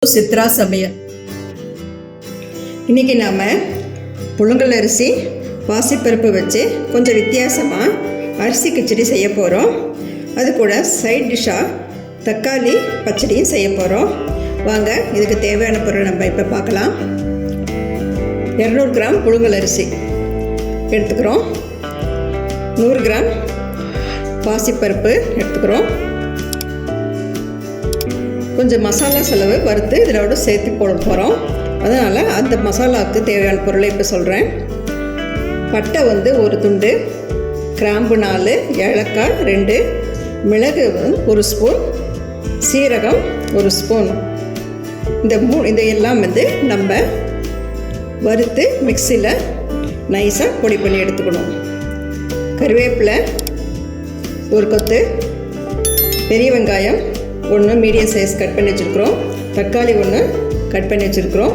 சித்ரா சமையல். இன்றைக்கி நாம் புழுங்கல் அரிசி பாசிப்பருப்பு வச்சு கொஞ்சம் வித்தியாசமாக அரிசி கிச்சடி செய்ய போகிறோம். அது கூட சைட் டிஷ்ஷாக தக்காளி பச்சடியும் செய்ய போகிறோம். வாங்க இதுக்கு தேவையான பொருள் நம்ம இப்போ பார்க்கலாம். 200 கிராம் புழுங்கல் அரிசி எடுத்துக்கிறோம். 100 கிராம் பாசிப்பருப்பு எடுத்துக்கிறோம். கொஞ்சம் மசாலா செலவு வறுத்து இதோட சேர்த்து போட போகிறோம். அதனால் அந்த மசாலாவுக்கு தேவையான பொருளை இப்போ சொல்கிறேன். பட்டை 1 துண்டு, கிராம்பு 4, ஏலக்காய் 2, மிளகு 1 ஸ்பூன், சீரகம் 1 ஸ்பூன். இந்த எல்லாம் நம்ம வறுத்து மிக்சியில் நைஸாக பொடி பண்ணி எடுத்துக்கணும். கருவேப்பிலை 1 கொத்து, பெரிய வெங்காயம் 1 மீடியம் சைஸ் கட் பண்ணி வச்சுருக்குறோம். தக்காளி 1 கட் பண்ணி வச்சுருக்குறோம்.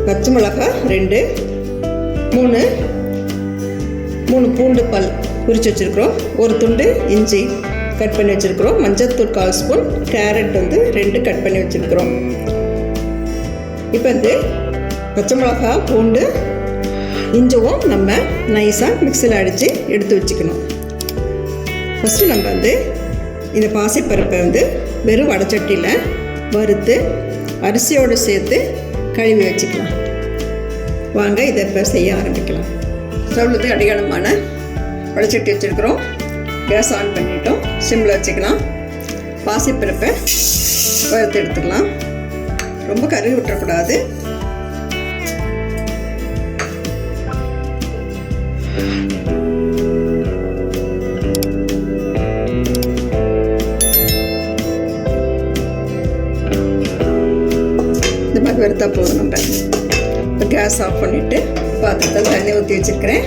பச்சை மிளகாய் 2, 3 பூண்டு பல் உரித்து வச்சுருக்குறோம். 1 துண்டு இஞ்சி கட் பண்ணி வச்சுருக்குறோம். மஞ்சள்தூள் 1/4 ஸ்பூன், கேரட் 2 கட் பண்ணி வச்சுருக்குறோம். இப்போ பச்சை மிளகாய், பூண்டு, இஞ்சும் நம்ம நைஸாக மிக்சியில் அடித்து எடுத்து வச்சுக்கணும். ஃபஸ்ட்டு நம்ம இந்த பாசிப்பருப்பை வெறும் வடைச்சட்டியில் வறுத்து அரிசியோடு சேர்த்து கழுவி வச்சுக்கலாம். வாங்க இதை இப்போ செய்ய ஆரம்பிக்கலாம். ஸ்டவ்வில் அடிகனமான வடைச்சட்டி வச்சுருக்கிறோம். கேஸ் ஆன் பண்ணிட்டோம். சிம்மில் வச்சுக்கலாம். பாசிப்பருப்பை வறுத்து எடுத்துக்கலாம். ரொம்ப கருவி விட்டுறக்கூடாது. இந்த மாதிரி வறுத்தா போதும். நம்ம இப்போ கேஸ் ஆஃப் பண்ணிவிட்டு பாத்திரத்தில் தண்ணி ஊற்றி வச்சுருக்கிறேன்.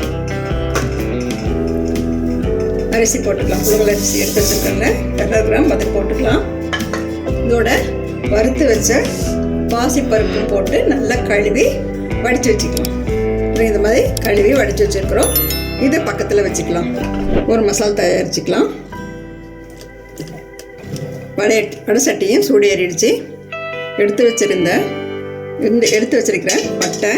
அரிசி போட்டுக்கலாம். புழுங்கல் அரிசி எடுத்து வச்சுருக்கேங்க. 200 கிராம் அதை போட்டுக்கலாம். இதோட வறுத்து வச்ச பாசிப்பருப்பு போட்டு நல்லா கழுவி வடித்து வச்சுக்கலாம். இந்த மாதிரி கழுவி வடித்து வச்சுருக்கிறோம். இதை பக்கத்தில் வச்சுக்கலாம். ஒரு மசாலா தயாரிச்சுக்கலாம். வடை சட்டியும் சூடு ஏறிடுச்சு. எடுத்து வச்சிருக்கிற பட்டை,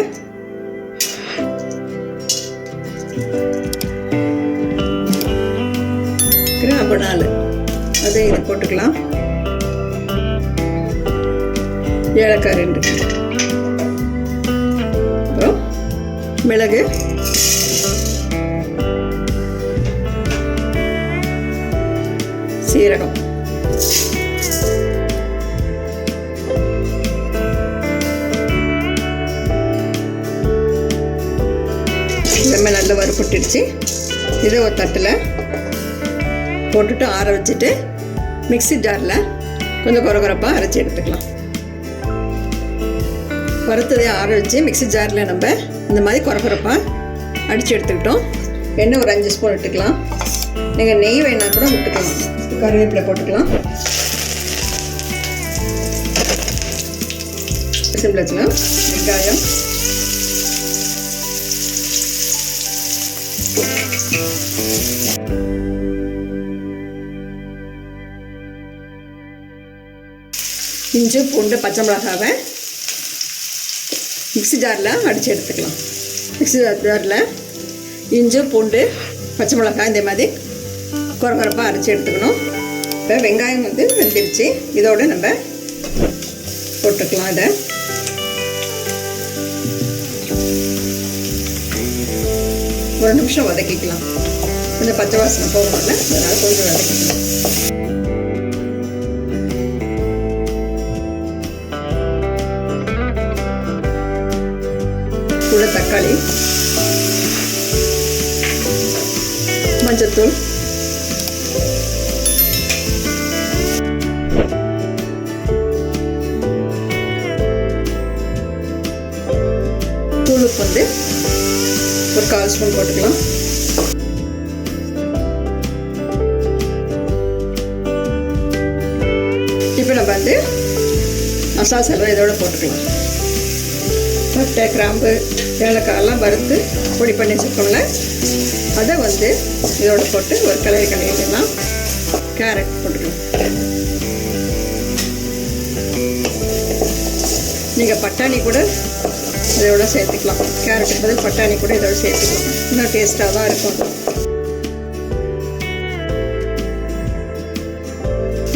கிராம்பு 4 அதை இது போட்டுக்கலாம். ஏலக்காய் 2, அப்புறம் மிளகு, சீரகம், எல்லாமே நல்லா வறுபட்டுடுச்சு. இதை ஒரு தட்டில் போட்டுட்டு ஆற வச்சுட்டு மிக்ஸி ஜாரில் கொஞ்சம் குறகுறப்பாக அரைச்சி எடுத்துக்கலாம். வறுத்ததை ஆற வச்சு மிக்ஸி ஜாரில் நம்ம இந்த மாதிரி குறகுறப்பாக அடித்து எடுத்துக்கிட்டோம். எண்ணெய் ஒரு 5 ஸ்பூன் விட்டுக்கலாம். நீங்கள் நெய் வேணா கூட விட்டுக்கலாம். கருவேப்பிலை போட்டுக்கலாம். சிம்மில் வச்சுக்கலாம். வெங்காயம், இஞ்சி, பூண்டு, பச்சை மிளகாவை மிக்ஸி ஜாரில் அடித்து எடுத்துக்கலாம். மிக்ஸி ஜாரில் இஞ்சி, பூண்டு, பச்சை மிளகாய் இந்த மாதிரி குறகுறப்பாக அரைச்சி எடுத்துக்கணும். இப்போ வெங்காயம் வெந்துடுச்சு. இதோடு நம்ம போட்டுக்கலாம். இதை ஒரு நிமிஷம் வதக்கிக்கலாம். இந்த பச்சை வாசனை போகல, அதனால் கொஞ்சம் வதக்கிக்கலாம். கூட தக்காளி, மஞ்சத்தூள், தூளுப்பு ஒரு 1/4 ஸ்பூன் போட்டுக்கலாம். இப்போ நம்ம மசாலா செலவு இதோட போட்டுக்கலாம். பட்டை, கிராம்பு, ஏலக்காயெல்லாம் வறுத்து பொடி பண்ணி வச்சுருக்கோம்ல, அதை இதோட போட்டு ஒரு கலரிடலாம். கேரட் போட்டுக்கலாம். நீங்கள் பட்டாணி கூட இதோட சேர்த்துக்கலாம். கேரட்டுக்கு பதில் பட்டாணி கூட இதோட சேர்த்துக்கலாம். இன்னும் டேஸ்ட்டாக தான் இருக்கும்.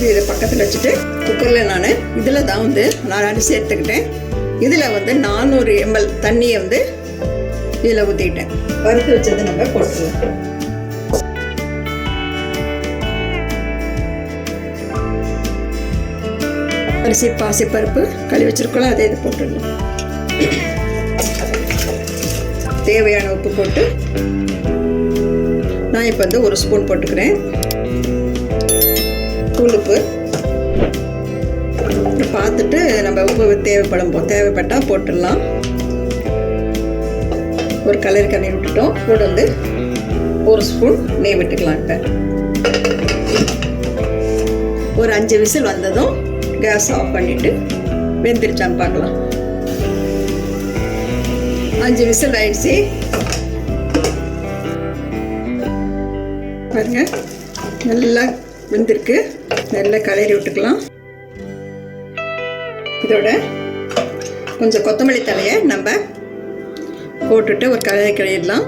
இதை பக்கத்தில் வச்சுட்டு குக்கரில் நான் இதில் தான் நான் அரிசி சேர்த்துக்கிட்டேன். இதில் 400 ml தண்ணியை இதில் ஊற்றிக்கிட்டேன். வறுத்து வச்சதை நம்ம போட்டுக்கலாம். அரிசி பாசிப்பருப்பு கழுவி வச்சிருக்கோம், அதை இது போட்டுடலாம். தேவையான உப்பு போட்டு நான் இப்போ 1 ஸ்பூன் போட்டுக்கிறேன். உப்பு பார்த்துட்டு நம்ம உப்பு தேவைப்பட்டால் போட்டுடலாம். ஒரு கலர் கண்ணி விட்டுட்டோம். கூட 1 ஸ்பூன் நெய் விட்டுக்கலாம். இப்போ ஒரு 5 விசில் வந்ததும் கேஸ் ஆஃப் பண்ணிவிட்டு வெந்துருச்சான்னு பார்க்கலாம். 5 விசில் ஆயிடுச்சு பாருங்க. நல்லா வெந்திருக்கு. நல்லா கலரி விட்டுக்கலாம். இதோட கொஞ்சம் கொத்தமல்லி தலையை நம்ம போட்டுட்டு ஒரு கலரி கிளறிடலாம்.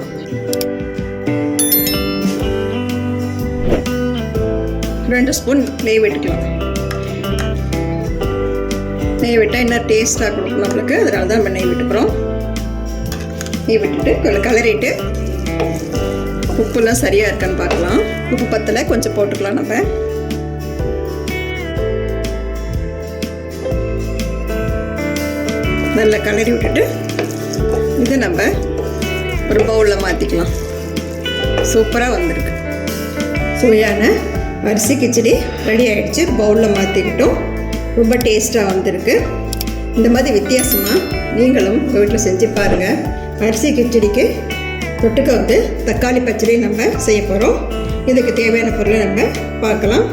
ரெண்டு ஸ்பூன் நெய் விட்டுக்கலாம். நெய் விட்டால் இன்னும் டேஸ்ட்டாக கொடுக்கும் நம்மளுக்கு. அதனால தான் நம்ம நெய் விட்டுக்கிறோம். நெய் விட்டுட்டு கொஞ்சம் கலரிட்டு உப்புலாம் சரியாக இருக்கான்னு பார்க்கலாம். உப்பு பத்தலை கொஞ்சம் போட்டுக்கலாம். நம்ம நல்லா கலரி விட்டுட்டு இது நம்ம ஒரு பவுலில் மாற்றிக்கலாம். சூப்பராக வந்திருக்கு. சுவையான அரிசி கிச்சடி ரெடி ஆகிடுச்சு. பவுலில் மாற்றிக்கிட்டோம். ரொம்ப டேஸ்ட்டாக வந்திருக்கு. இந்த மாதிரி வித்தியாசமாக நீங்களும் உங்கள் வீட்டில் செஞ்சு பாருங்கள். அரிசி கிச்சடிக்கு தொட்டுக்க தக்காளி பச்சடி நம்ம செய்ய போகிறோம். இதுக்கு தேவையான பொருளை நம்ம பார்க்கலாம்.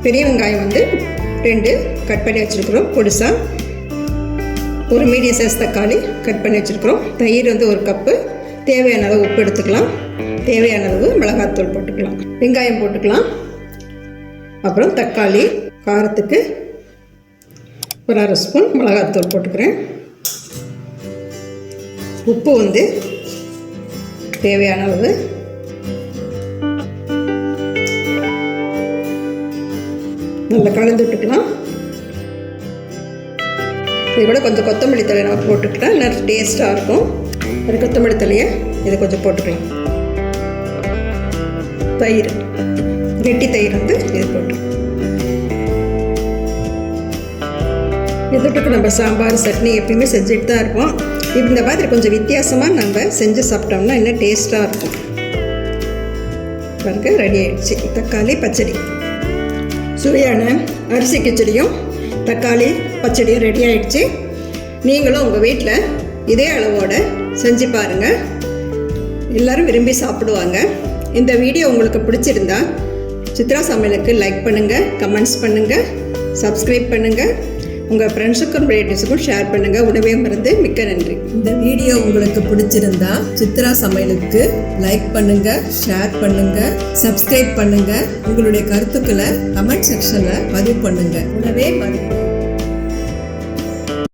பெரிய வெங்காயம் 2 கட் பண்ணி வச்சுருக்குறோம் பொடிசாக. ஒரு மீடியம் சைஸ் தக்காளி கட் பண்ணி வச்சுருக்குறோம். தயிர் 1 கப்பு. தேவையான அளவு உப்பு எடுத்துக்கலாம். தேவையான அளவு மிளகாத்தூள் போட்டுக்கலாம். வெங்காயம் போட்டுக்கலாம். அப்புறம் தக்காளி காரத்துக்கு ஒரு 1/2 ஸ்பூன் மிளகாத்தூள் போட்டுக்கிறேன். உப்பு தேவையான அளவு. நல்லா கலந்து விட்டுக்கலாம். இது கூட கொஞ்சம் கொத்தமல்லி தழை நம்ம போட்டுக்கிட்டா நல்லா டேஸ்ட்டாக இருக்கும். ஒரு கொத்தமல்லி தழையை இதை கொஞ்சம் போட்டுக்கலாம். தயிர், கெட்டி தயிர் இது போட்டு இதுக்கு நம்ம சாம்பார் சட்னி எப்பயுமே செஞ்சுட்டு தான் இருப்போம். இந்த மாதிரி கொஞ்சம் வித்தியாசமாக நம்ம செஞ்சு சாப்பிட்டோம்னா இன்னும் டேஸ்ட்டாக இருக்கும். பாருங்க, ரெடி ஆகிடுச்சு தக்காளி பச்சடி. சுவையான அரிசி கிச்சடியும் தக்காளி பச்சடியும் ரெடி ஆகிடுச்சு. நீங்களும் உங்கள் வீட்டில் இதே அளவோடு செஞ்சு பாருங்கள். எல்லோரும் விரும்பி சாப்பிடுவாங்க. இந்த வீடியோ உங்களுக்கு பிடிச்சிருந்தா சித்ரா சமையலுக்கு லைக் பண்ணுங்கள், கமெண்ட்ஸ் பண்ணுங்கள், சப்ஸ்கிரைப் பண்ணுங்கள். உங்கள் ஃப்ரெண்ட்ஸுக்கும் ரிலேட்டிவ்ஸுக்கும் ஷேர் பண்ணுங்கள். உணவே மருந்து. மிக்க நன்றி. இந்த வீடியோ உங்களுக்கு பிடிச்சிருந்தா சித்ரா சமையலுக்கு லைக் பண்ணுங்கள், ஷேர் பண்ணுங்கள், சப்ஸ்கிரைப் பண்ணுங்கள். உங்களுடைய கருத்துக்களை கமெண்ட் செக்ஷனில் பதிவு பண்ணுங்கள். உணவே மருந்து.